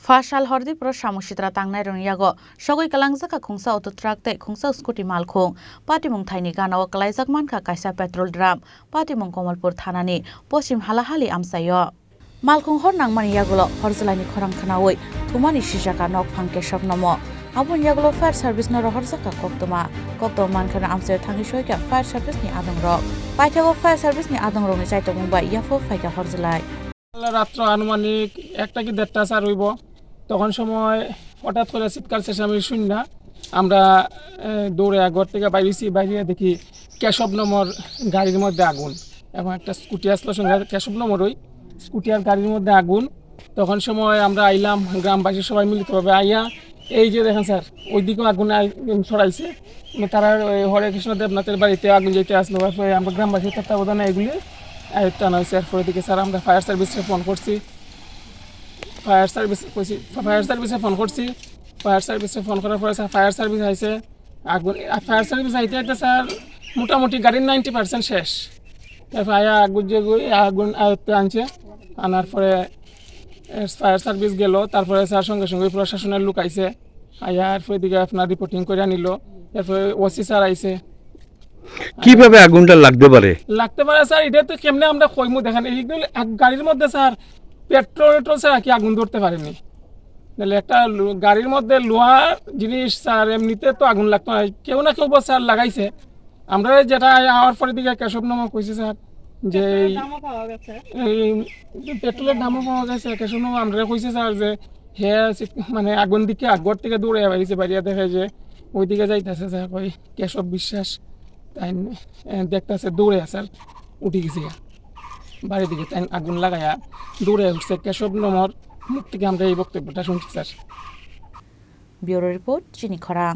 Phasal Diporo Samung Sitra Tangnairokni Yago Sogwi Khlaijakha Khongsa auto truck te Khongsa scooty Malkhung Patimung thaini ganao Khlaijakha manka kaisa petrol drum Patimung Komalpur thanani posim halahali amsayo Malkhung Khorang mani Yagulo Horjlaini Khorang khanawi thumani sijaka nok phangke shopnomo Abun Yagulo fire service no Horjaka koktoma mankhana amsayo thangi soika fire service ni adongrok paithago fire service ni adongrok ni chaitong bai yafo faika horjlai রাত্র আনুমানিক 1টা কি 1:30টা চার হইব তখন সময় হঠাৎ করে চিৎকার চেঁচামেচি শুনি না আমরা দৌড়ে ঘর থেকে বাইরে দেখি কেশব নম্বর গাড়ির মধ্যে আগুন এবং একটা স্কুটি আসলো সঙ্গে কেশব নম্বর ওই স্কুটি আর গাড়ির মধ্যে আগুন তখন সময় আমরা আইলাম গ্রামবাসী সবাই মিলিতভাবে আইয়া এই যে দেখেন স্যার ওইদিকেও আগুন ছড়াইছে তারা হরে কৃষ্ণ দেবনাথের বাড়িতে আগুন যেতে আসলো আমরা গ্রামবাসীর তত্ত্বাবধানে এগুলি টানা হয়েছে এরপরে দিকে স্যার আমরা ফায়ার সার্ভিসে ফোন করছি ফায়ার সার্ভিসে ফোন করার পরে স্যার ফায়ার সার্ভিস আইছে আগুন ফায়ার সার্ভিস আইতে স্যার মোটামুটি গাড়ির 90% শেষ তারপর আগুন আয়ত্তে আনছে আনার পরে ফায়ার সার্ভিস গেল তারপরে স্যার সঙ্গে সঙ্গে প্রশাসনের লোক আইছে আয়ার পরে দিকে আপনার রিপোর্টিং করে আনিল এরপরে ওসি স্যার আইছে কিভাবে আগুনটা লাগতে পারে স্যার এটা তো কেমনে আমরা কইমু দেখেন এইগুলো গাড়ির মধ্যে স্যার পেট্রোল ছাড়া কি আগুন ধরতে পারেনি তাহলে একটা গাড়ির মধ্যে লোহার জিনিস স্যার এমনিতে তো আগুন লাগতো না কেউ না কেউ স্যার লাগাইছে আমরা যেটা আওয়ার পরে দিকে কেশব নামা কইছে স্যার যে পেট্রোলের দামও পাওয়া গেছে কেশব নামা আমরা কইছে স্যার যে মানে আগুন দিকে আগর থেকে দৌড়ে বাড়িছে বাড়িয়া দেখে যে ওই দিকে যাইতেছে স্যার ওই কেশব বিশ্বাস তাই দেখতেছে দৌড়ে স্যার উঠে গেছে বাড়ির দিকে তাই আগুন লাগাইয়া দৌড়ে উঠছে কেশব নম্বর মুখ থেকে আমরা এই বক্তব্যটা শুনছি স্যার ব্যুরো রিপোর্ট চিনি খরাং।